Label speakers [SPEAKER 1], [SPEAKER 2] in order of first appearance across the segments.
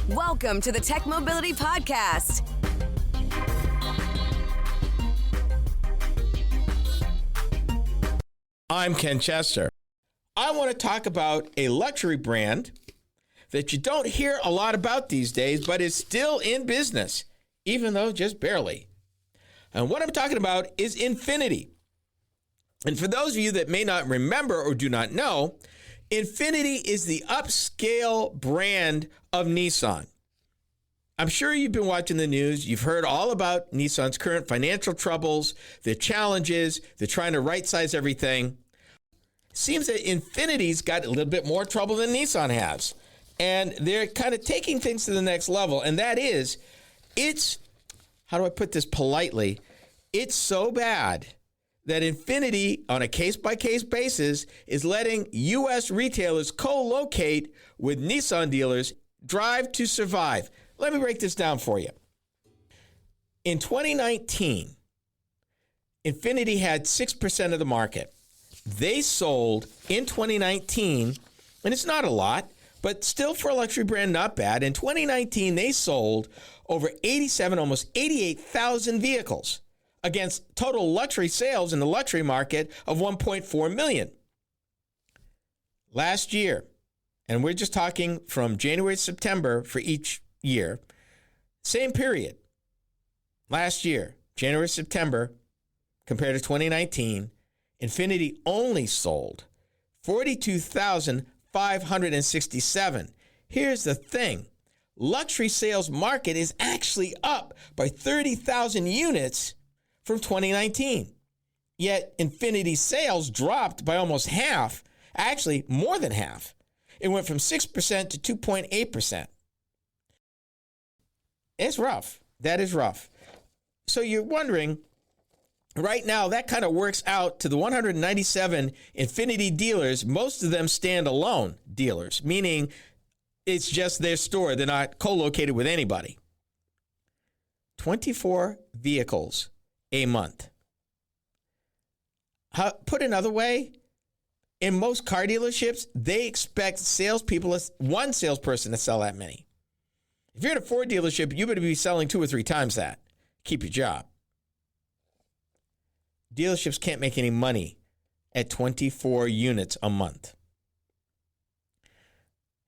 [SPEAKER 1] Welcome to the Tech Mobility Podcast.
[SPEAKER 2] I'm Ken Chester. I want to talk about a luxury brand that you don't hear a lot about these days, but is still in business, even though just barely. And what I'm talking about is Infiniti. And for those of you that may not remember or do not know, Infiniti is the upscale brand of Nissan. I'm sure you've been watching the news. You've heard all about Nissan's current financial troubles, the challenges, they're trying to right-size everything. Seems that Infiniti's got a little bit more trouble than Nissan has. And they're kind of taking things to the next level. And that is, how do I put this politely? It's so bad that Infiniti, on a case-by-case basis, is letting U.S. retailers co-locate with Nissan dealers, drive to survive. Let me break this down for you. In 2019, Infiniti had 6% of the market. They sold in 2019, and it's not a lot, but still for a luxury brand, not bad. In 2019, they sold over 87, almost 88,000 vehicles against total luxury sales in the luxury market of 1.4 million. Last year, and we're just talking from January to September for each year, same period. Last year, January, September, compared to 2019, Infiniti only sold 42,567. Here's the thing. Luxury sales market is actually up by 30,000 units from 2019. Yet Infiniti sales dropped by almost half, actually more than half. It went from 6% to 2.8%. It's rough. That is rough. So you're wondering, right now, that kind of works out to the 197 Infiniti dealers, most of them standalone dealers, meaning it's just their store. They're not co-located with anybody. 24 vehicles a month. Put another way, in most car dealerships, they expect one salesperson to sell that many. If you're at a Ford dealership, you better be selling 2 or 3 times that. Keep your job. Dealerships can't make any money at 24 units a month.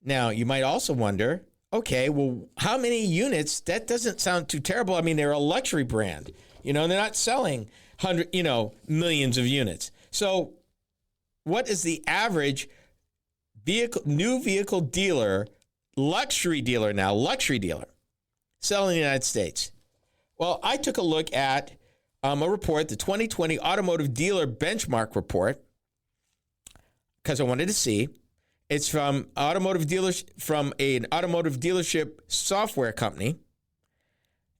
[SPEAKER 2] Now, you might also wonder, okay, well, how many units? That doesn't sound too terrible. I mean, they're a luxury brand. They're not selling millions of units. So what is the average new vehicle dealer, luxury dealer, selling in the United States? Well, I took a look at a report, the 2020 Automotive Dealer Benchmark Report, because I wanted to see. It's from an automotive dealership software company,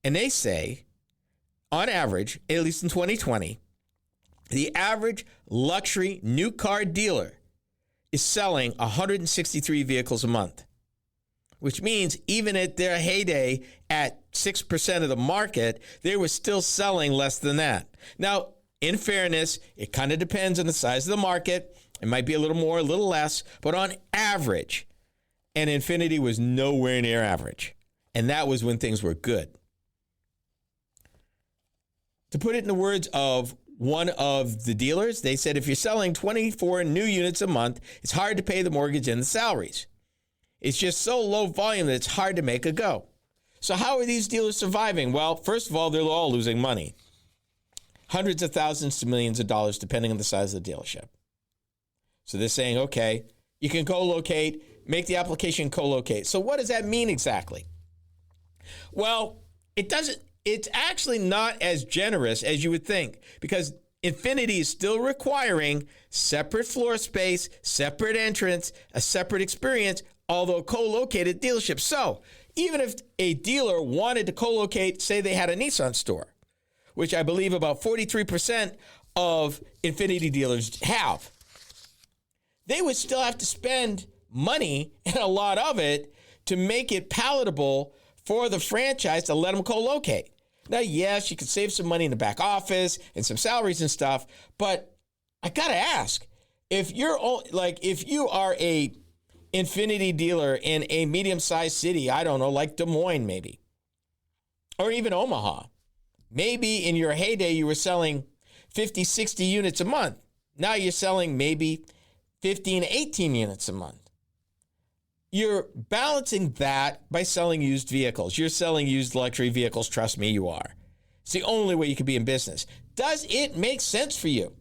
[SPEAKER 2] and they say, on average, at least in 2020, the average luxury new car dealer is selling 163 vehicles a month, which means even at their heyday at 6% of the market, they were still selling less than that. Now, in fairness, it kind of depends on the size of the market. It might be a little more, a little less, but on average, and Infiniti was nowhere near average. And that was when things were good. To put it in the words of one of the dealers, they said, if you're selling 24 new units a month, it's hard to pay the mortgage and the salaries. It's just so low volume that it's hard to make a go. So how are these dealers surviving? Well, first of all, they're all losing money. Hundreds of thousands to millions of dollars, depending on the size of the dealership. So they're saying, okay, you can co-locate, make the application co-locate. So what does that mean exactly? Well, it's actually not as generous as you would think, because Infiniti is still requiring separate floor space, separate entrance, a separate experience, although co-located dealerships. So even if a dealer wanted to co-locate, say they had a Nissan store, which I believe about 43% of Infiniti dealers have, they would still have to spend money, and a lot of it, to make it palatable for the franchise to let them co-locate. Now, yes, you could save some money in the back office and some salaries and stuff, but I got to ask, if you are a Infiniti dealer in a medium-sized city, I don't know, like Des Moines maybe, or even Omaha. Maybe in your heyday you were selling 50, 60 units a month. Now you're selling maybe 15, 18 units a month. You're balancing that by selling used vehicles. You're selling used luxury vehicles. Trust me, you are. It's the only way you can be in business. Does it make sense for you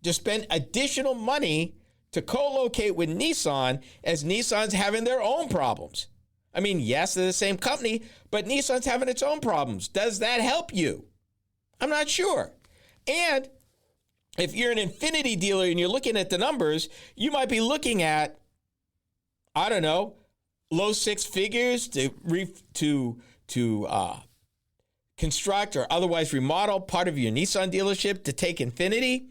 [SPEAKER 2] to spend additional money to co-locate with Nissan as Nissan's having their own problems? I mean, yes, they're the same company, but Nissan's having its own problems. Does that help you? I'm not sure. And if you're an Infiniti dealer and you're looking at the numbers, you might be looking at, I don't know, low six figures to construct or otherwise remodel part of your Nissan dealership to take Infiniti.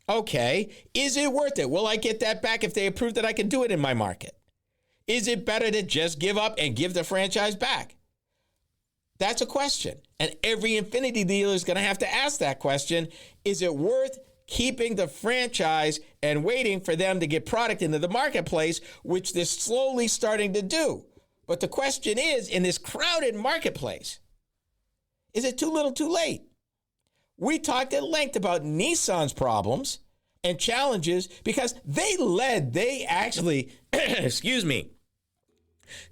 [SPEAKER 2] Okay, is it worth it? Will I get that back if they approve that I can do it in my market? Is it better to just give up and give the franchise back? That's a question. And every Infiniti dealer is going to have to ask that question. Is it worth keeping the franchise and waiting for them to get product into the marketplace, which they're slowly starting to do? But the question is, in this crowded marketplace, is it too little too late? We talked at length about Nissan's problems and challenges because they actually, excuse me,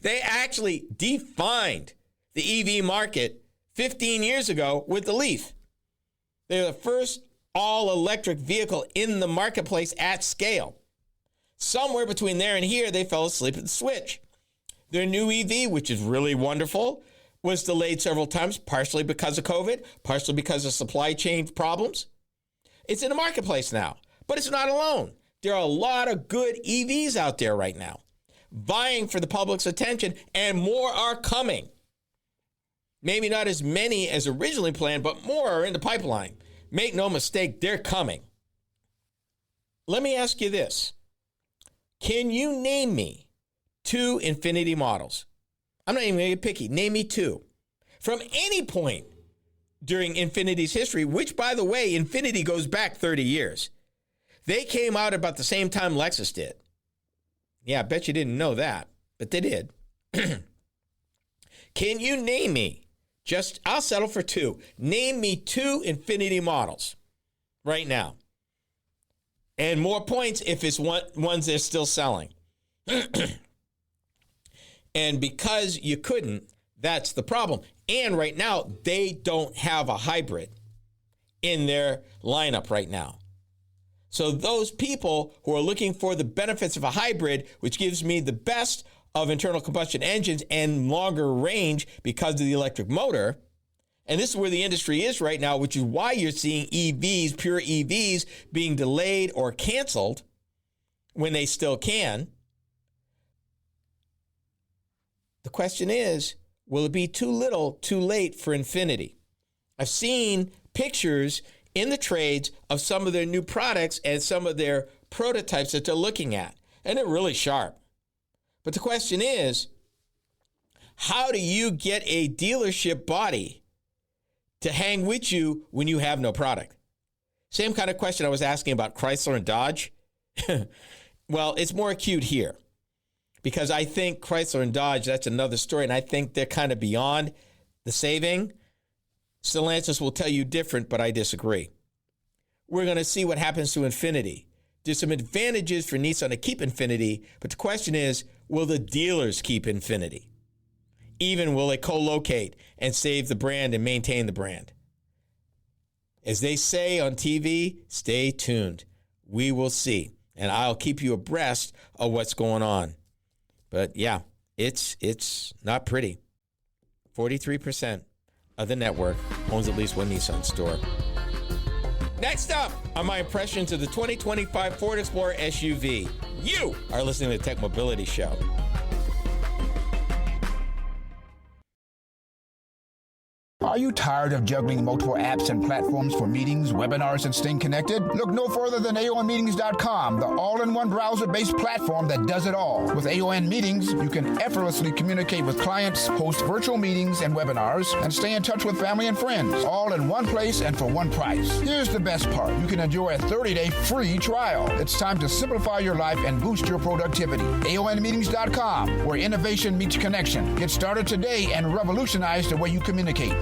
[SPEAKER 2] they actually defined the EV market 15 years ago with the Leaf. They're the first all-electric vehicle in the marketplace at scale. Somewhere between there and here, they fell asleep at the switch. Their new EV, which is really wonderful, was delayed several times, partially because of COVID, partially because of supply chain problems. It's in the marketplace now, but it's not alone. There are a lot of good EVs out there right now, vying for the public's attention, and more are coming. Maybe not as many as originally planned, but more are in the pipeline. Make no mistake, they're coming. Let me ask you this. Can you name me 2 Infiniti models? I'm not even going to get picky. Name me 2. From any point during Infiniti's history, which, by the way, Infiniti goes back 30 years. They came out about the same time Lexus did. Yeah, I bet you didn't know that, but they did. Can you name me? I'll settle for 2. Name me 2 Infiniti models right now. And more points if it's ones they're still selling. And because you couldn't, that's the problem. And right now, they don't have a hybrid in their lineup right now. So those people who are looking for the benefits of a hybrid, which gives me the best of internal combustion engines and longer range because of the electric motor, and this is where the industry is right now, which is why you're seeing EVs, pure EVs, being delayed or canceled when they still can. The question is, will it be too little, too late for Infiniti? I've seen pictures in the trades of some of their new products and some of their prototypes that they're looking at, and they're really sharp. But the question is, how do you get a dealership body to hang with you when you have no product? Same kind of question I was asking about Chrysler and Dodge. Well, it's more acute here because I think Chrysler and Dodge, that's another story, and I think they're kind of beyond the saving. Stellantis will tell you different, but I disagree. We're going to see what happens to Infiniti. There's some advantages for Nissan to keep Infiniti, but the question is, will the dealers keep Infiniti? Even will they co-locate and save the brand and maintain the brand? As they say on TV, stay tuned. We will see. And I'll keep you abreast of what's going on. But yeah, it's not pretty. 43% of the network owns at least one Nissan store. Next up are my impressions of the 2025 Ford Explorer SUV. You are listening to the Tech Mobility Show.
[SPEAKER 3] Are you tired of juggling multiple apps and platforms for meetings, webinars, and staying connected? Look no further than AONmeetings.com, the all-in-one browser-based platform that does it all. With AON Meetings, you can effortlessly communicate with clients, host virtual meetings and webinars, and stay in touch with family and friends, all in one place and for one price. Here's the best part. You can enjoy a 30-day free trial. It's time to simplify your life and boost your productivity. AONmeetings.com, where innovation meets connection. Get started today and revolutionize the way you communicate.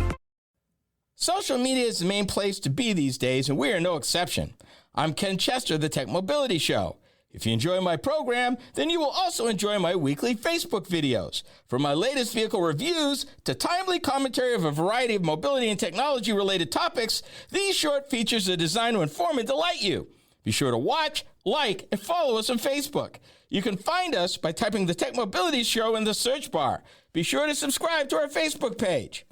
[SPEAKER 2] Social media is the main place to be these days, and we are no exception. I'm Ken Chester, the Tech Mobility Show. If you enjoy my program, then you will also enjoy my weekly Facebook videos. From my latest vehicle reviews to timely commentary of a variety of mobility and technology-related topics, these short features are designed to inform and delight you. Be sure to watch, like, and follow us on Facebook. You can find us by typing the Tech Mobility Show in the search bar. Be sure to subscribe to our Facebook page.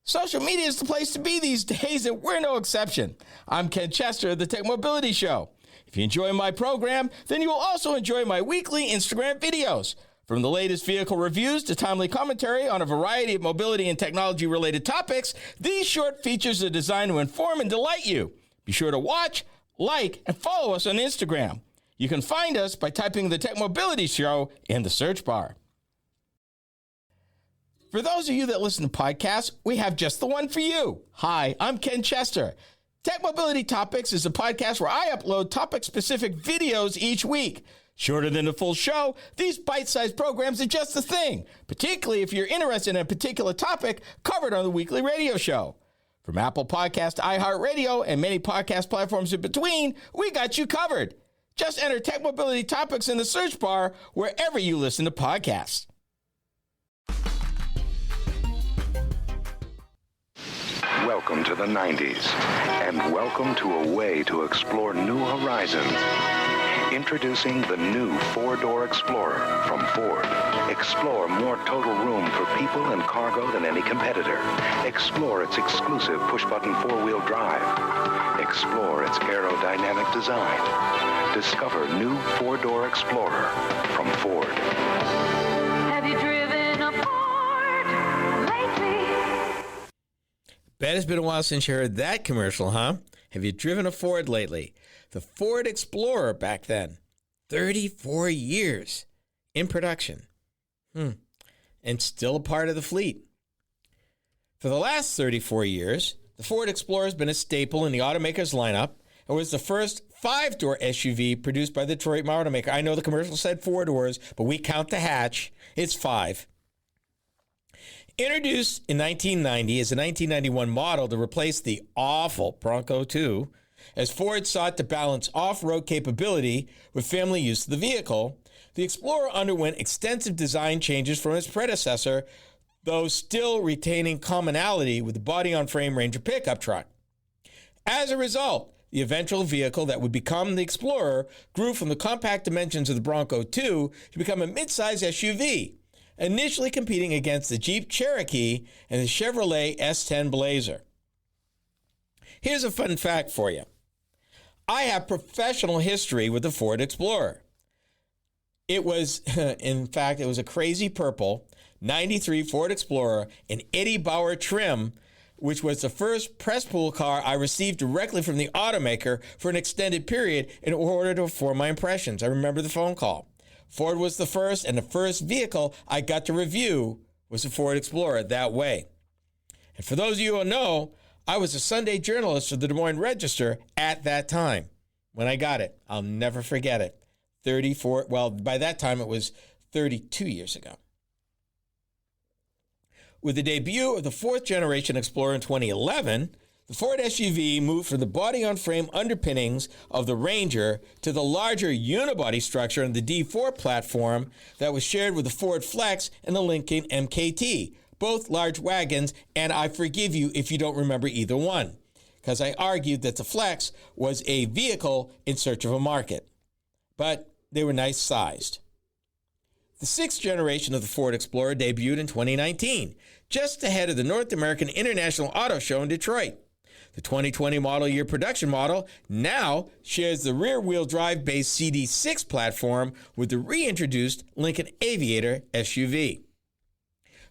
[SPEAKER 2] Social media is the place to be these days, and we're no exception. I'm Ken Chester, the Tech Mobility Show. If you enjoy my program, then you will also enjoy my weekly Instagram videos. From the latest vehicle reviews to timely commentary on a variety of mobility and technology-related topics, these short features are designed to inform and delight you. Be sure to watch, like, and follow us on Instagram. You can find us by typing the Tech Mobility Show in the search bar. For those of you that listen to podcasts, we have just the one for you. Hi, I'm Ken Chester. Tech Mobility Topics is a podcast where I upload topic-specific videos each week. Shorter than the full show, these bite-sized programs are just the thing, particularly if you're interested in a particular topic covered on the weekly radio show. From Apple Podcast to iHeartRadio and many podcast platforms in between, we got you covered. Just enter Tech Mobility Topics in the search bar wherever you listen to podcasts.
[SPEAKER 4] Welcome to the 90s, and welcome to a way to explore new horizons. Introducing the new four-door Explorer from Ford. Explore more total room for people and cargo than any competitor. Explore its exclusive push-button four-wheel drive. Explore its aerodynamic design. Discover new four-door Explorer from Ford.
[SPEAKER 5] Have you driven a Ford lately?
[SPEAKER 2] Bet it's been a while since you heard that commercial, huh? Have you driven a Ford lately? The Ford Explorer back then. 34 years in production. And still a part of the fleet. For the last 34 years, the Ford Explorer has been a staple in the automaker's lineup and was the first five-door SUV produced by the Detroit automaker. I know the commercial said four doors, but we count the hatch. It's five. Introduced in 1990 as a 1991 model to replace the awful Bronco II, as Ford sought to balance off-road capability with family use of the vehicle, the Explorer underwent extensive design changes from its predecessor, though still retaining commonality with the body-on-frame Ranger pickup truck. As a result, the eventual vehicle that would become the Explorer grew from the compact dimensions of the Bronco II to become a midsize SUV, initially competing against the Jeep Cherokee and the Chevrolet S10 Blazer. Here's a fun fact for you. I have professional history with the Ford Explorer. It was, in fact, it was a crazy purple 93 Ford Explorer in Eddie Bauer trim, which was the first press pool car I received directly from the automaker for an extended period in order to form my impressions. I remember the phone call. Ford was the first, and the first vehicle I got to review was the Ford Explorer that way. And for those of you who know, I was a Sunday journalist for the Des Moines Register at that time when I got it. I'll never forget it. By that time it was 32 years ago. With the debut of the fourth generation Explorer in 2011, the Ford SUV moved from the body-on-frame underpinnings of the Ranger to the larger unibody structure on the D4 platform that was shared with the Ford Flex and the Lincoln MKT, both large wagons, and I forgive you if you don't remember either one, because I argued that the Flex was a vehicle in search of a market. But they were nice sized. The sixth generation of the Ford Explorer debuted in 2019, just ahead of the North American International Auto Show in Detroit. The 2020 model year production model now shares the rear-wheel drive-based CD6 platform with the reintroduced Lincoln Aviator SUV.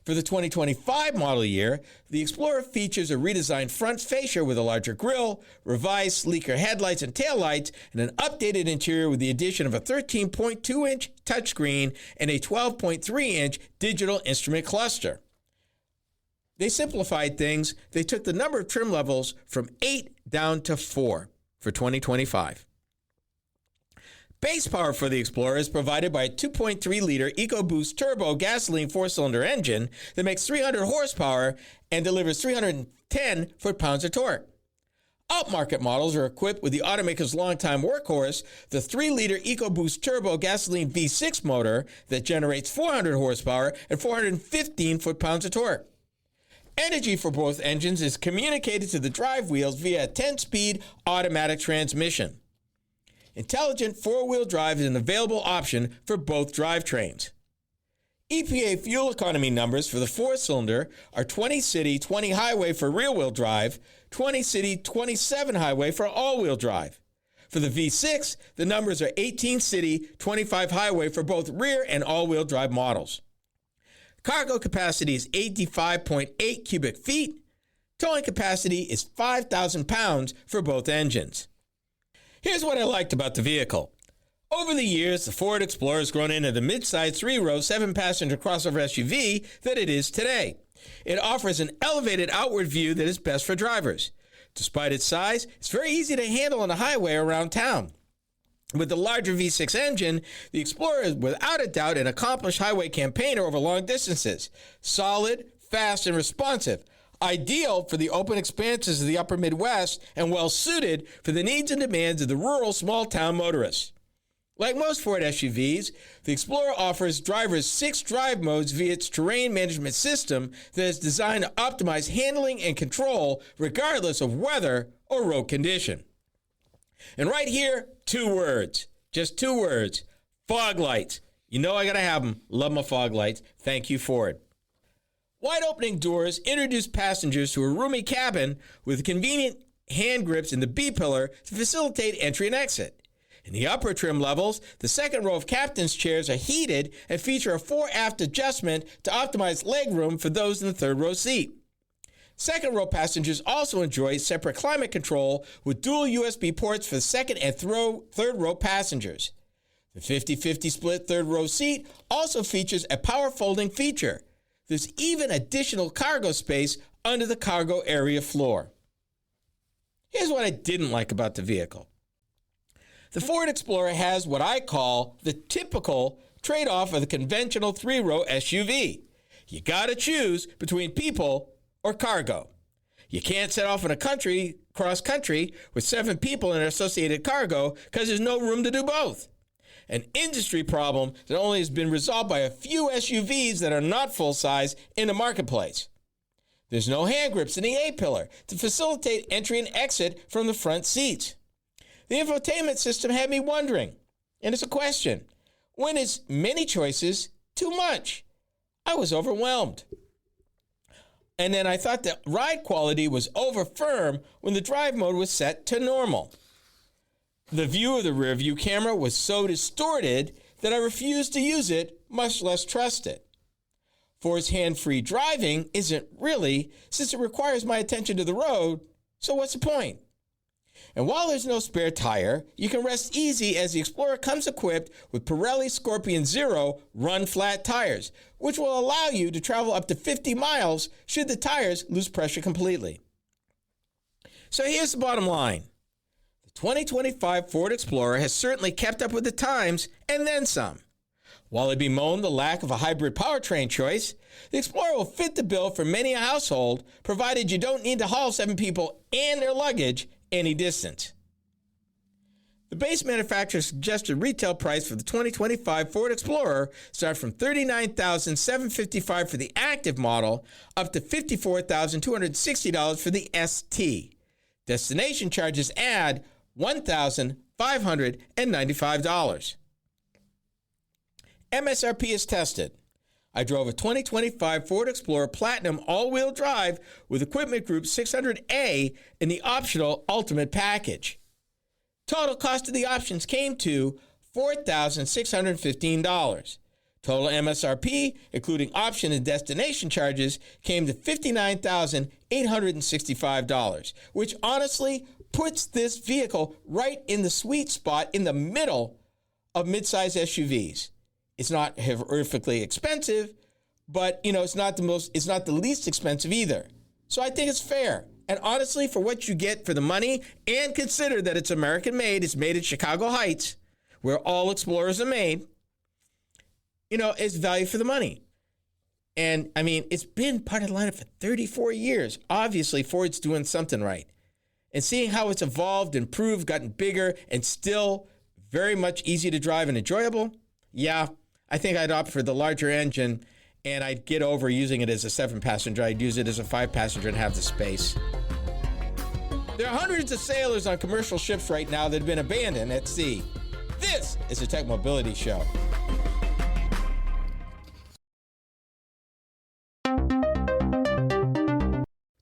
[SPEAKER 2] For the 2025 model year, the Explorer features a redesigned front fascia with a larger grille, revised sleeker headlights and taillights, and an updated interior with the addition of a 13.2-inch touchscreen and a 12.3-inch digital instrument cluster. They simplified things. They took the number of trim levels from 8 down to 4 for 2025. Base power for the Explorer is provided by a 2.3-liter EcoBoost turbo gasoline 4-cylinder engine that makes 300 horsepower and delivers 310 foot-pounds of torque. Upmarket models are equipped with the automaker's longtime workhorse, the 3-liter EcoBoost turbo gasoline V6 motor that generates 400 horsepower and 415 foot-pounds of torque. Energy for both engines is communicated to the drive wheels via a 10-speed automatic transmission. Intelligent four-wheel drive is an available option for both drivetrains. EPA fuel economy numbers for the 4-cylinder are 20 city, 20 highway for rear-wheel drive, 20 city, 27 highway for all-wheel drive. For the V6, the numbers are 18 city, 25 highway for both rear and all-wheel drive models. Cargo capacity is 85.8 cubic feet. Towing capacity is 5,000 pounds for both engines. Here's what I liked about the vehicle. Over the years, the Ford Explorer has grown into the midsize 3-row, 7-passenger crossover SUV that it is today. It offers an elevated outward view that is best for drivers. Despite its size, it's very easy to handle on the highway around town. With the larger V6 engine, the Explorer is without a doubt an accomplished highway campaigner over long distances. Solid, fast, and responsive. Ideal for the open expanses of the upper Midwest and well-suited for the needs and demands of the rural small-town motorist. Like most Ford SUVs, the Explorer offers drivers 6 drive modes via its terrain management system that is designed to optimize handling and control regardless of weather or road condition. And right here, 2 words. Just 2 words. Fog lights. You know I gotta have them. Love my fog lights. Thank you, Ford. Wide opening doors introduce passengers to a roomy cabin with convenient hand grips in the B-pillar to facilitate entry and exit. In the upper trim levels, the second row of captain's chairs are heated and feature a fore-aft adjustment to optimize legroom for those in the third row seat. Second row passengers also enjoy separate climate control with dual USB ports for the second and third row passengers. The 50-50 split third row seat also features a power folding feature. There's even additional cargo space under the cargo area floor. Here's what I didn't like about the vehicle. The Ford Explorer has what I call the typical trade-off of the conventional 3-row SUV. You gotta choose between people or cargo. You can't set off in a cross-country with 7 people in an associated cargo because there's no room to do both. An industry problem that only has been resolved by a few SUVs that are not full-size in the marketplace. There's no hand grips in the A-pillar to facilitate entry and exit from the front seats. The infotainment system had me wondering, and it's a question, when is many choices too much? I was overwhelmed. And then I thought the ride quality was over firm when the drive mode was set to normal. The view of the rear view camera was so distorted that I refused to use it, much less trust it. Ford's hand-free driving isn't really, since it requires my attention to the road, so what's the point? And while there's no spare tire, you can rest easy as the Explorer comes equipped with Perils Scorpion Zero run-flat tires, which will allow you to travel up to 50 miles should the tires lose pressure completely. So here's the bottom line. The 2025 Ford Explorer has certainly kept up with the times and then some. While it bemoaned the lack of a hybrid powertrain choice, the Explorer will fit the bill for many a household, provided you don't need to haul 7 people and their luggage any distance. The base manufacturer's suggested retail price for the 2025 Ford Explorer starts from $39,755 for the active model up to $54,260 for the ST. Destination charges add $1,595. MSRP is tested. I drove a 2025 Ford Explorer Platinum all-wheel drive with Equipment Group 600A in the optional Ultimate package. Total cost of the options came to $4,615. Total MSRP, including option and destination charges, came to $59,865, which honestly puts this vehicle right in the sweet spot in the middle of midsize SUVs. It's not horrifically expensive, but it's not the least expensive either. So I think it's fair. And honestly, for what you get for the money, and consider that it's American made, it's made in Chicago Heights, where all Explorers are made, it's value for the money. And I mean, it's been part of the lineup for 34 years. Obviously, Ford's doing something right. And seeing how it's evolved, improved, gotten bigger, and still very much easy to drive and enjoyable, yeah, I think I'd opt for the larger engine, and I'd get over using it as a 7-passenger. I'd use it as a 5-passenger and have the space. There are hundreds of sailors on commercial ships right now that have been abandoned at sea. This is the Tech Mobility Show.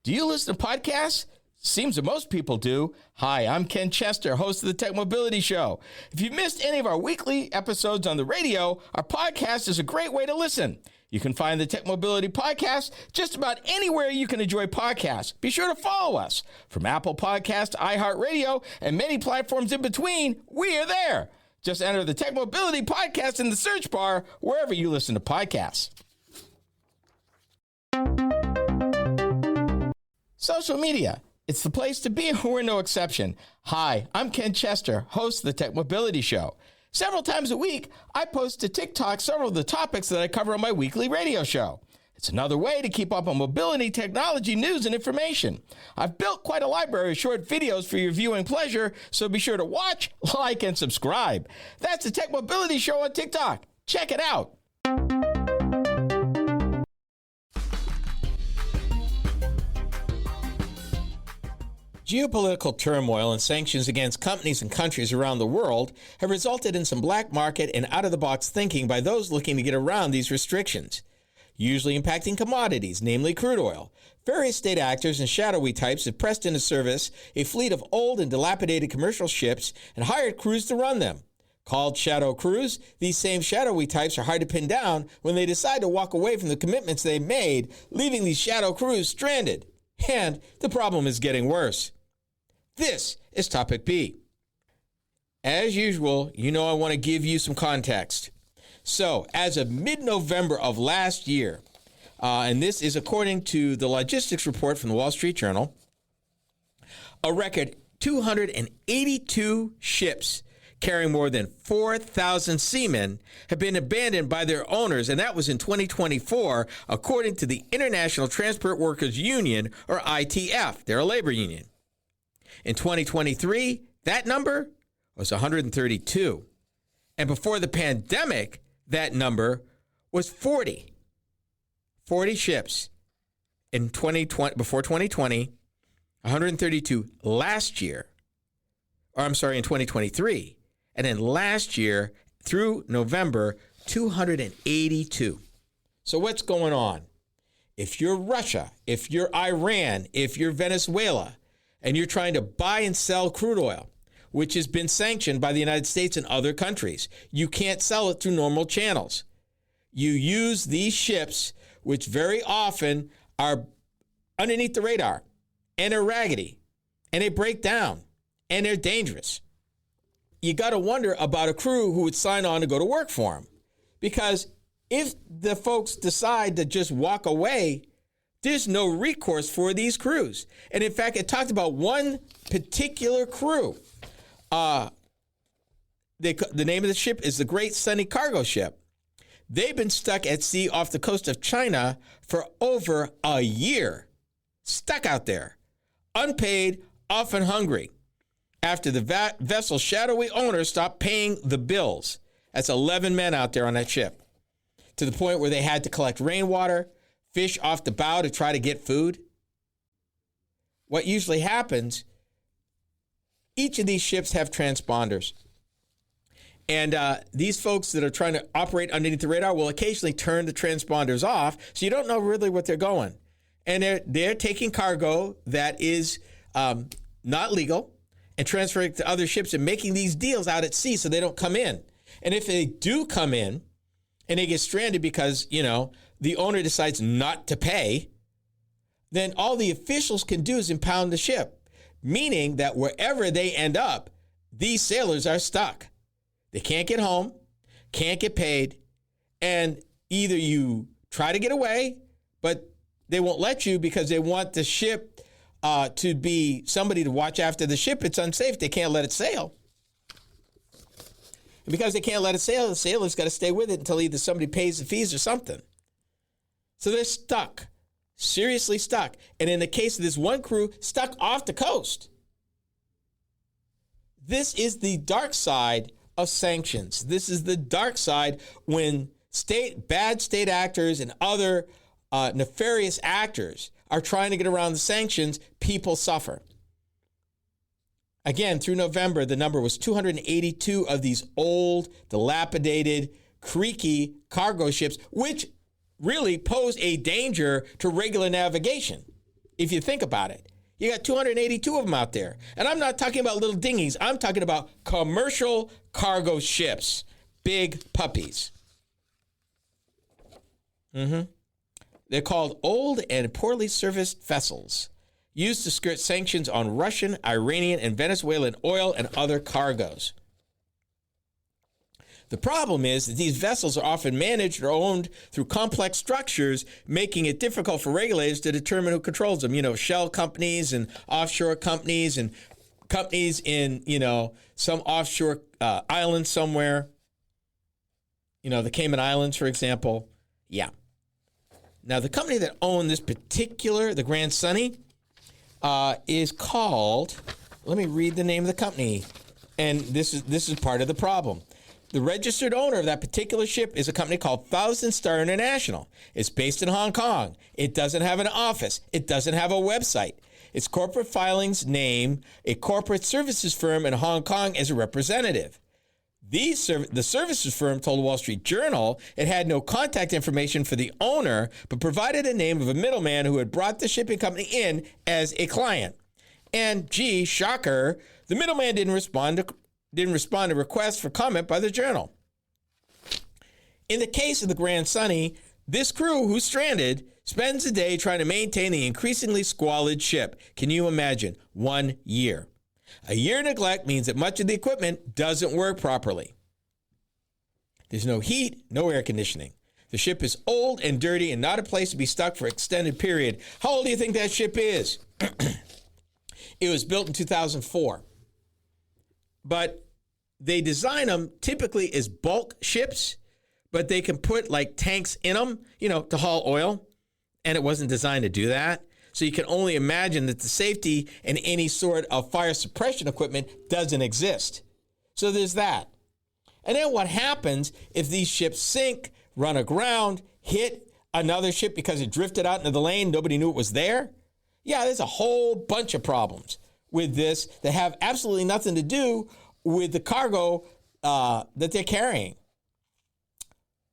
[SPEAKER 2] Do you listen to podcasts? Seems that most people do. Hi, I'm Ken Chester, host of the Tech Mobility Show. If you missed any of our weekly episodes on the radio, our podcast is a great way to listen. You can find the Tech Mobility Podcast just about anywhere you can enjoy podcasts. Be sure to follow us. From Apple Podcasts, iHeartRadio, and many platforms in between, we are there. Just enter the Tech Mobility Podcast in the search bar wherever you listen to podcasts. Social media. It's the place to be, we're no exception. Hi, I'm Ken Chester, host of the Tech Mobility Show. Several times a week, I post to TikTok several of the topics that I cover on my weekly radio show. It's another way to keep up on mobility, technology, news, and information. I've built quite a library of short videos for your viewing pleasure, so be sure to watch, like, and subscribe. That's the Tech Mobility Show on TikTok. Check it out. Geopolitical turmoil and sanctions against companies and countries around the world have resulted in some black market and out-of-the-box thinking by those looking to get around these restrictions, usually impacting commodities, namely crude oil. Various state actors and shadowy types have pressed into service a fleet of old and dilapidated commercial ships and hired crews to run them. Called shadow crews, these same shadowy types are hard to pin down when they decide to walk away from the commitments they made, leaving these shadow crews stranded. And the problem is getting worse. This is Topic B. As usual, I want to give you some context. So, as of mid-November of last year, and this is according to the logistics report from the Wall Street Journal, a record 282 ships carrying more than 4,000 seamen have been abandoned by their owners, and that was in 2024, according to the International Transport Workers Union, or ITF. They're a labor union. In 2023, that number was 132. And before the pandemic, that number was 40. 40 ships in 2020, before 2020, 132 last year, in 2023. And then last year, through November, 282. So what's going on? If you're Russia, if you're Iran, if you're Venezuela, and you're trying to buy and sell crude oil, which has been sanctioned by the United States and other countries, you can't sell it through normal channels. You use these ships, which very often are underneath the radar, and they're raggedy, and they break down, and they're dangerous. You got to wonder about a crew who would sign on to go to work for them. Because if the folks decide to just walk away, there's no recourse for these crews. And in fact, it talked about one particular crew. The name of the ship is the Great Sunny Cargo Ship. They've been stuck at sea off the coast of China for over a year. Stuck out there. Unpaid, often hungry. After the vessel's shadowy owner stopped paying the bills. That's 11 men out there on that ship. To the point where they had to collect rainwater, fish off the bow to try to get food. What usually happens, each of these ships have transponders. And these folks that are trying to operate underneath the radar will occasionally turn the transponders off, so you don't know really what they're going. And they're taking cargo that is not legal and transferring it to other ships and making these deals out at sea so they don't come in. And if they do come in and they get stranded because, the owner decides not to pay, then all the officials can do is impound the ship, meaning that wherever they end up, these sailors are stuck. They can't get home, can't get paid, and either you try to get away, but they won't let you because they want the ship to be somebody to watch after the ship. It's unsafe. They can't let it sail. And because they can't let it sail, the sailor's got to stay with it until either somebody pays the fees or something. So they're stuck, seriously stuck. And in the case of this one crew, stuck off the coast. This is the dark side of sanctions. This is the dark side when bad state actors and other nefarious actors are trying to get around the sanctions. People suffer. Again, through November, the number was 282 of these old, dilapidated, creaky cargo ships, which really pose a danger to regular navigation, if you think about it. You got 282 of them out there. And I'm not talking about little dinghies. I'm talking about commercial cargo ships, big puppies. They're called old and poorly serviced vessels, used to skirt sanctions on Russian, Iranian, and Venezuelan oil and other cargoes. The problem is that these vessels are often managed or owned through complex structures, making it difficult for regulators to determine who controls them. Shell companies and offshore companies and companies in, some offshore island somewhere. The Cayman Islands, for example. Yeah. Now, the company that owned this particular, the Grand Sunny, is called, let me read the name of the company. And this is part of the problem. The registered owner of that particular ship is a company called Thousand Star International. It's based in Hong Kong. It doesn't have an office. It doesn't have a website. Its corporate filings name a corporate services firm in Hong Kong as a representative. The services firm told the Wall Street Journal it had no contact information for the owner, but provided a name of a middleman who had brought the shipping company in as a client. And gee, shocker, the middleman didn't respond to requests for comment by the Journal. In the case of the Grand Sunny, this crew who's stranded spends a day trying to maintain the increasingly squalid ship. Can you imagine? 1 year. A year of neglect means that much of the equipment doesn't work properly. There's no heat, no air conditioning. The ship is old and dirty and not a place to be stuck for an extended period. How old do you think that ship is? It was built in 2004. But they design them typically as bulk ships, but they can put like tanks in them, to haul oil. And it wasn't designed to do that. So you can only imagine that the safety and any sort of fire suppression equipment doesn't exist. So there's that. And then what happens if these ships sink, run aground, hit another ship because it drifted out into the lane, nobody knew it was there? Yeah, there's a whole bunch of problems with this that have absolutely nothing to do with the cargo that they're carrying,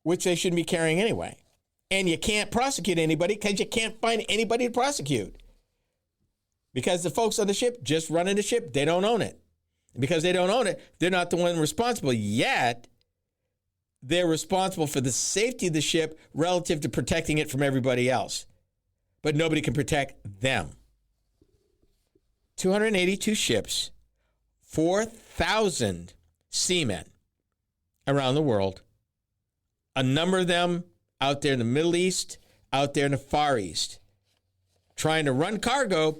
[SPEAKER 2] which they shouldn't be carrying anyway. And you can't prosecute anybody because you can't find anybody to prosecute. Because the folks on the ship just running the ship, they don't own it. And because they don't own it, they're not the one responsible. Yet, they're responsible for the safety of the ship relative to protecting it from everybody else. But nobody can protect them. 282 ships, 4,000 seamen around the world. A number of them out there in the Middle East, out there in the Far East, trying to run cargo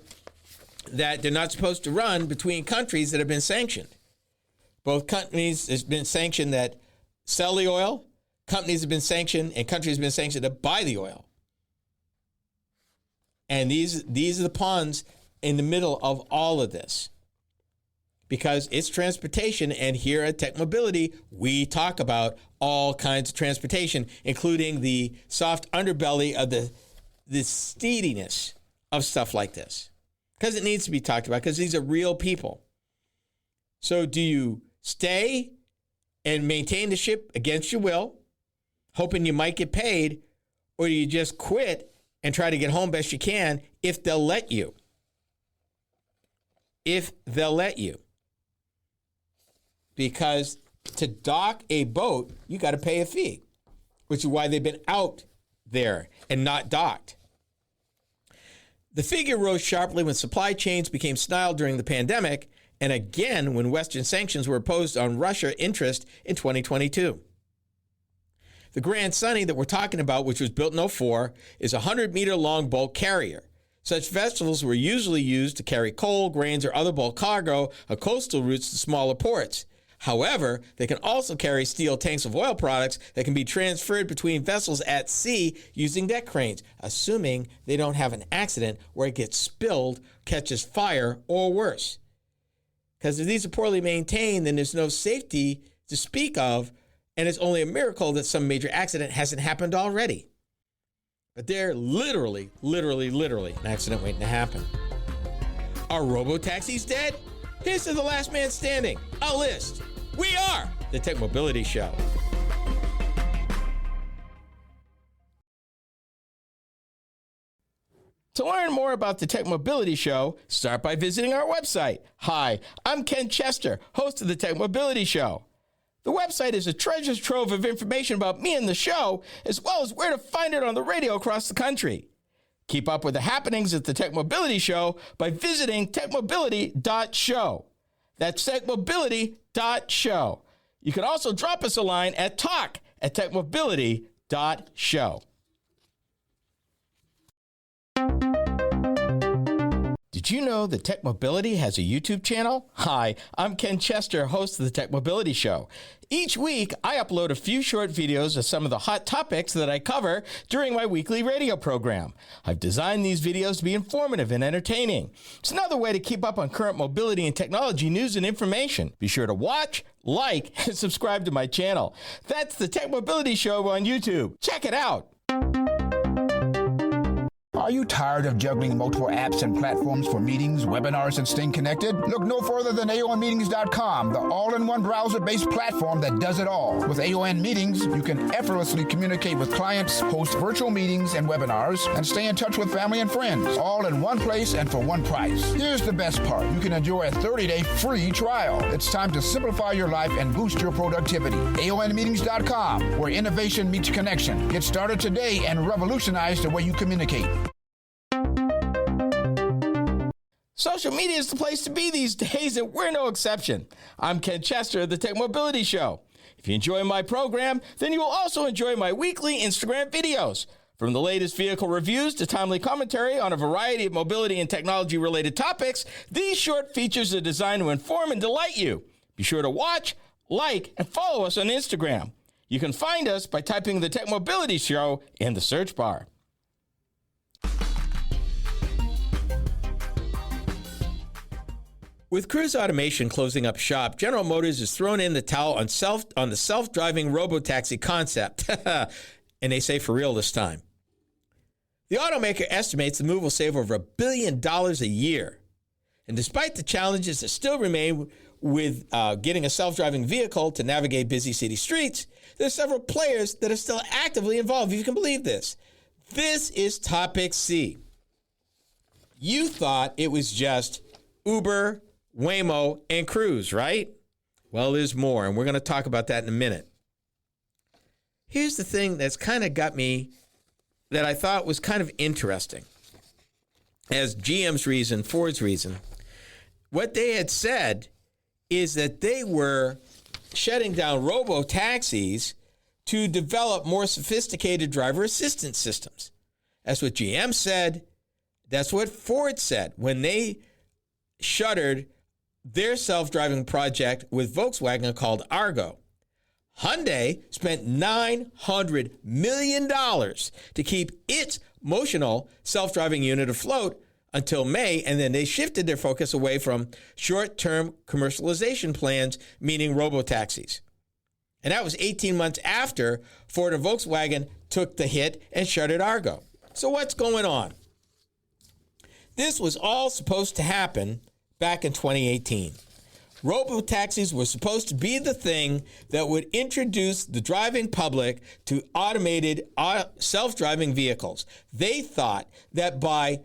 [SPEAKER 2] that they're not supposed to run between countries that have been sanctioned. Both companies have been sanctioned that sell the oil, companies have been sanctioned, and countries have been sanctioned to buy the oil. And these are the pawns in the middle of all of this. Because it's transportation, and here at Tech Mobility, we talk about all kinds of transportation, including the soft underbelly of the steediness of stuff like this. Because it needs to be talked about, because these are real people. So do you stay and maintain the ship against your will, hoping you might get paid, or do you just quit and try to get home best you can if they'll let you? If they'll let you. Because to dock a boat, you got to pay a fee. which is why they've been out there and not docked. The figure rose sharply when supply chains became stalled during the pandemic, and again when Western sanctions were imposed on Russia interest in 2022. The Grand Sunny that we're talking about, which was built in 2004, is a 100-meter-long bulk carrier. Such vessels were usually used to carry coal, grains, or other bulk cargo on coastal routes to smaller ports. However, they can also carry steel tanks of oil products that can be transferred between vessels at sea using deck cranes, assuming they don't have an accident where it gets spilled, catches fire, or worse. Because if these are poorly maintained, then there's no safety to speak of, and it's only a miracle that some major accident hasn't happened already. But they're literally an accident waiting to happen. Are robo-taxis dead? Here's to the last man standing. A list. We are the Tech Mobility Show. To learn more about the Tech Mobility Show, start by visiting our website. Hi, I'm Ken Chester, host of the Tech Mobility Show. The website is a treasure trove of information about me and the show, as well as where to find it on the radio across the country. Keep up with the happenings at the Tech Mobility Show by visiting techmobility.show. That's techmobility.show. You can also drop us a line at talk@techmobility.show. Did you know that Tech Mobility has a YouTube channel? Hi, I'm Ken Chester, host of the Tech Mobility Show. Each week, I upload a few short videos of some of the hot topics that I cover during my weekly radio program. I've designed these videos to be informative and entertaining. It's another way to keep up on current mobility and technology news and information. Be sure to watch, like, and subscribe to my channel. That's the Tech Mobility Show on YouTube. Check it out.
[SPEAKER 3] Are you tired of juggling multiple apps and platforms for meetings, webinars, and staying connected? Look no further than aonmeetings.com, the all-in-one browser-based platform that does it all. With AON Meetings, you can effortlessly communicate with clients, host virtual meetings and webinars, and stay in touch with family and friends, all in one place and for one price. Here's the best part. You can enjoy a 30-day free trial. It's time to simplify your life and boost your productivity. aonmeetings.com, where innovation meets connection. Get started today and revolutionize the way you communicate.
[SPEAKER 2] Social media is the place to be these days, and we're no exception. I'm Ken Chester of the Tech Mobility Show. If you enjoy my program, then you will also enjoy my weekly Instagram videos. From the latest vehicle reviews to timely commentary on a variety of mobility and technology-related topics, these short features are designed to inform and delight you. Be sure to watch, like, and follow us on Instagram. You can find us by typing the Tech Mobility Show in the search bar. With Cruise Automation closing up shop, General Motors has thrown in the towel on the self-driving robotaxi concept. And they say for real this time. The automaker estimates the move will save over $1 billion a year. And despite the challenges that still remain with getting a self-driving vehicle to navigate busy city streets, there are several players that are still actively involved, if you can believe this. This is Topic C. You thought it was just Uber, Waymo, and Cruise, right? Well, there's more, and we're going to talk about that in a minute. Here's the thing that's kind of got me, that I thought was kind of interesting. As GM's reason, Ford's reason, what they had said is that they were shutting down robo-taxis to develop more sophisticated driver assistance systems. That's what GM said. That's what Ford said when they shuttered their self-driving project with Volkswagen called Argo. Hyundai spent $900 million to keep its Motional self-driving unit afloat until May, and then they shifted their focus away from short-term commercialization plans, meaning robotaxis. And that was 18 months after Ford and Volkswagen took the hit and shuttered Argo. So what's going on? This was all supposed to happen back in 2018. Robotaxis were supposed to be the thing that would introduce the driving public to automated self-driving vehicles. They thought that by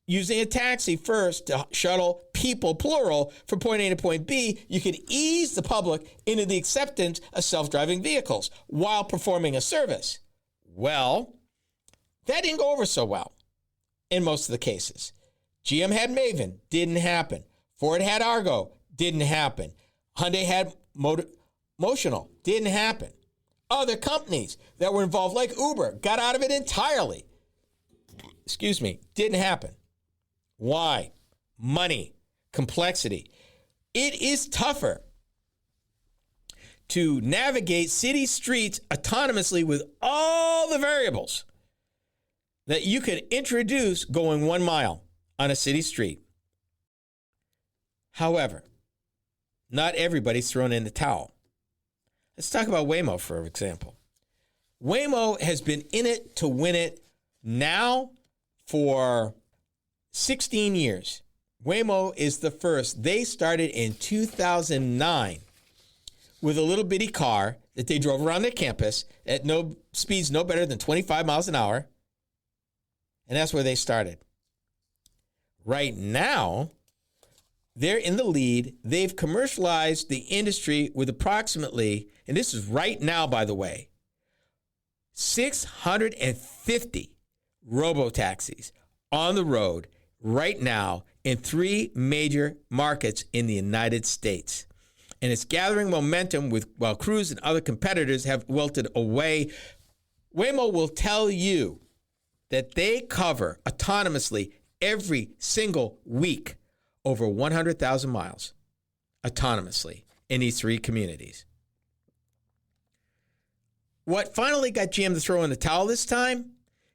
[SPEAKER 2] using a taxi first to shuttle people, plural, from point A to point B, you could ease the public into the acceptance of self-driving vehicles while performing a service. Well, that didn't go over so well in most of the cases. GM had Maven, didn't happen. Ford had Argo, didn't happen. Hyundai had Motional, didn't happen. Other companies that were involved, like Uber, got out of it entirely. Didn't happen. Why? Money, complexity. It is tougher to navigate city streets autonomously with all the variables that you could introduce going 1 mile on a city street. However, not everybody's thrown in the towel. Let's talk about Waymo, for example. Waymo has been in it to win it now for 16 years. Waymo is the first. They started in 2009 with a little bitty car that they drove around their campus at no speeds no better than 25 miles an hour. And that's where they started. Right now, they're in the lead. They've commercialized the industry with approximately, and this is right now, by the way, 650 robo-taxis on the road right now in 3 major markets in the United States. And it's gathering momentum while Cruise and other competitors have wilted away. Waymo will tell you that they cover autonomously every single week over 100,000 miles autonomously in these 3 communities. What finally got GM to throw in the towel this time?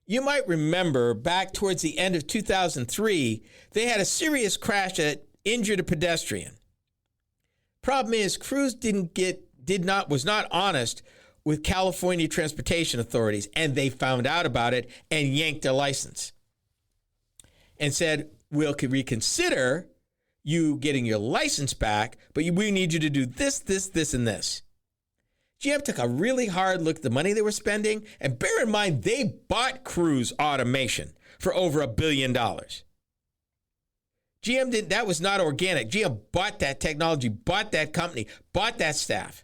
[SPEAKER 2] You might remember back towards the end of 2003, they had a serious crash that injured a pedestrian. Problem is, Cruise was not honest with California transportation authorities, and they found out about it and yanked their license and said, we'll reconsider you getting your license back, but we need you to do this, this, this, and this. GM took a really hard look at the money they were spending, and bear in mind, they bought Cruise Automation for over $1 billion. That was not organic. GM bought that technology, bought that company, bought that staff.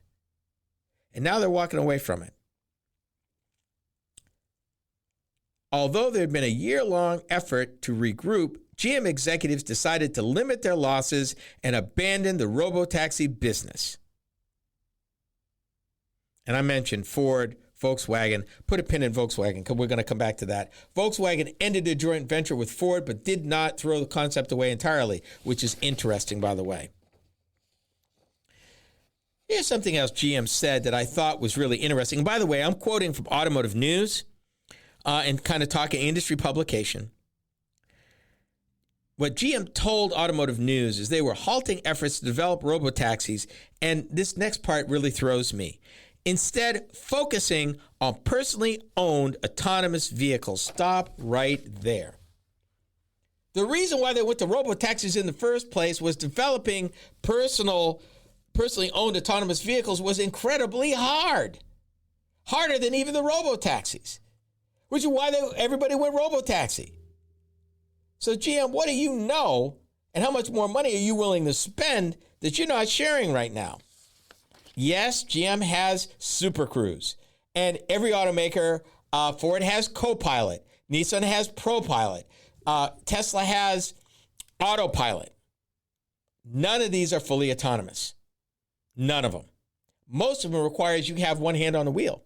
[SPEAKER 2] And now they're walking away from it. Although there had been a year-long effort to regroup, GM executives decided to limit their losses and abandon the robo-taxi business. And I mentioned Ford, Volkswagen. Put a pin in Volkswagen because we're going to come back to that. Volkswagen ended a joint venture with Ford but did not throw the concept away entirely, which is interesting, by the way. Here's something else GM said that I thought was really interesting. And by the way, I'm quoting from Automotive News and kind of talking industry publication. What GM told Automotive News is they were halting efforts to develop robotaxis, and this next part really throws me. Instead, focusing on personally owned autonomous vehicles. Stop right there. The reason why they went to robotaxis in the first place was developing personally owned autonomous vehicles was incredibly hard. Harder than even the robotaxis, which is why everybody went robotaxi. So GM, what do you know, and how much more money are you willing to spend that you're not sharing right now? Yes, GM has Super Cruise, and every automaker, Ford has Copilot, Nissan has ProPilot, Tesla has Autopilot. None of these are fully autonomous. None of them. Most of them requires you have one hand on the wheel.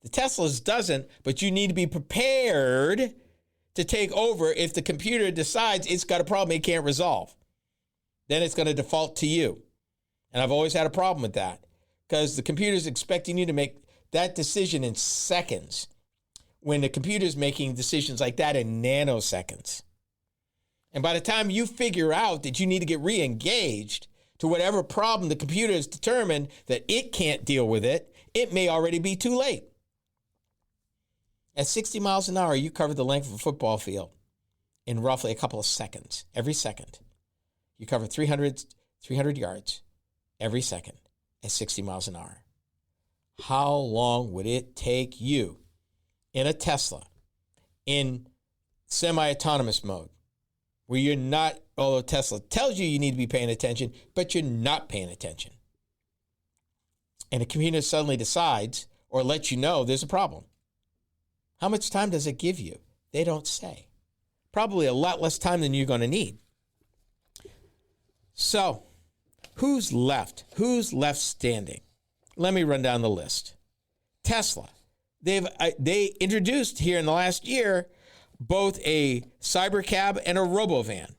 [SPEAKER 2] The Teslas doesn't, but you need to be prepared to take over if the computer decides it's got a problem it can't resolve. Then it's going to default to you. And I've always had a problem with that because the computer's expecting you to make that decision in seconds when the computer's making decisions like that in nanoseconds. And by the time you figure out that you need to get re-engaged to whatever problem the computer has determined that it can't deal with it, it may already be too late. At 60 miles an hour, you cover the length of a football field in roughly a couple of seconds. Every second. You cover 300 yards every second at 60 miles an hour. How long would it take you in a Tesla in semi-autonomous mode where you're not, although Tesla tells you need to be paying attention, but you're not paying attention? And the computer suddenly decides or lets you know there's a problem. How much time does it give you? They don't say. Probably a lot less time than you're going to need. So, who's left? Who's left standing? Let me run down the list. Tesla. They introduced here in the last year both a cybercab and a robovan.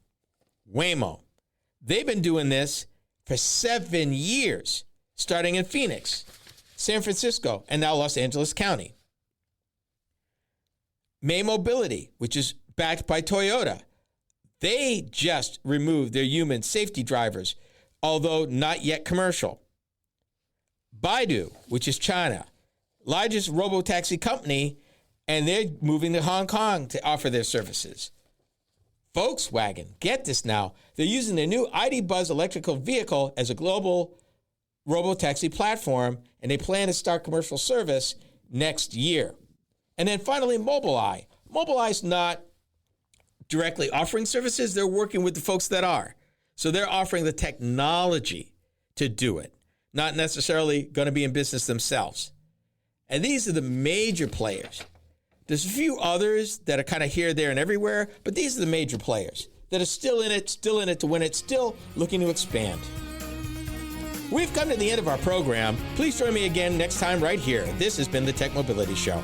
[SPEAKER 2] Waymo. They've been doing this for 7 years, starting in Phoenix, San Francisco, and now Los Angeles County. May Mobility, which is backed by Toyota. They just removed their human safety drivers, although not yet commercial. Baidu, which is China, largest robo-taxi company, and they're moving to Hong Kong to offer their services. Volkswagen, get this now, they're using their new ID Buzz electrical vehicle as a global robo-taxi platform, and they plan to start commercial service next year. And then finally, Mobileye. Mobileye's not directly offering services, they're working with the folks that are. So they're offering the technology to do it, not necessarily going to be in business themselves. And these are the major players. There's a few others that are kind of here, there, and everywhere, but these are the major players that are still in it to win it, still looking to expand. We've come to the end of our program. Please join me again next time right here. This has been the Tech Mobility Show.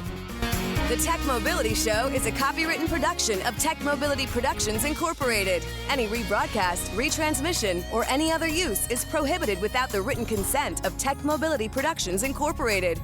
[SPEAKER 1] The Tech Mobility Show is a copywritten production of Tech Mobility Productions, Incorporated. Any rebroadcast, retransmission, or any other use is prohibited without the written consent of Tech Mobility Productions, Incorporated.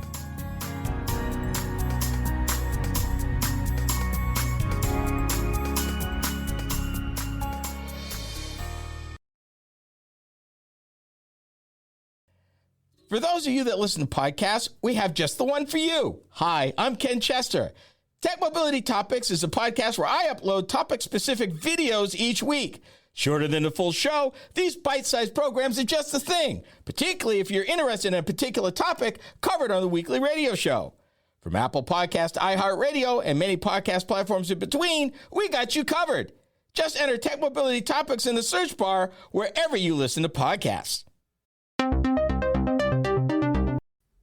[SPEAKER 2] For those of you that listen to podcasts, we have just the one for you. Hi, I'm Ken Chester. Tech Mobility Topics is a podcast where I upload topic-specific videos each week. Shorter than the full show, these bite-sized programs are just the thing, particularly if you're interested in a particular topic covered on the weekly radio show. From Apple Podcast, iHeartRadio, and many podcast platforms in between, we got you covered. Just enter Tech Mobility Topics in the search bar wherever you listen to podcasts.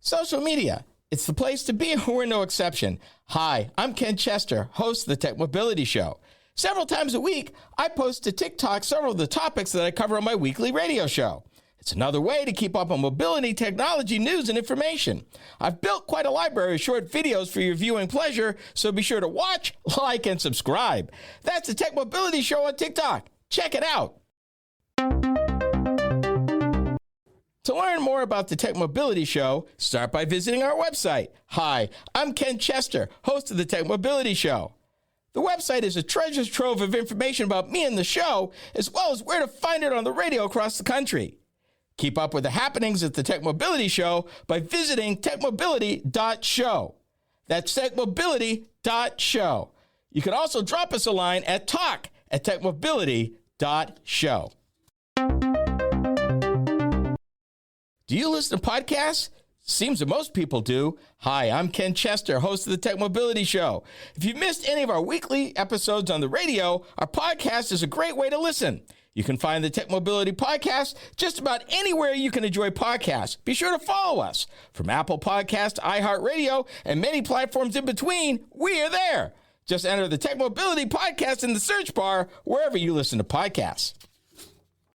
[SPEAKER 2] Social media. It's the place to be, and we're no exception. Hi, I'm Ken Chester, host of the Tech Mobility Show. Several times a week, I post to TikTok several of the topics that I cover on my weekly radio show. It's another way to keep up on mobility, technology, news, and information. I've built quite a library of short videos for your viewing pleasure, so be sure to watch, like, and subscribe. That's the Tech Mobility Show on TikTok. Check it out. To learn more about the Tech Mobility Show, start by visiting our website. Hi, I'm Ken Chester, host of the Tech Mobility Show. The website is a treasure trove of information about me and the show, as well as where to find it on the radio across the country. Keep up with the happenings at the Tech Mobility Show by visiting techmobility.show. That's techmobility.show. You can also drop us a line at talk@techmobility.show. Do you listen to podcasts? Seems that most people do. Hi, I'm Ken Chester, host of the Tech Mobility Show. If you missed any of our weekly episodes on the radio, our podcast is a great way to listen. You can find the Tech Mobility Podcast just about anywhere you can enjoy podcasts. Be sure to follow us. From Apple Podcast, iHeartRadio, and many platforms in between, we are there. Just enter the Tech Mobility Podcast in the search bar wherever you listen to podcasts.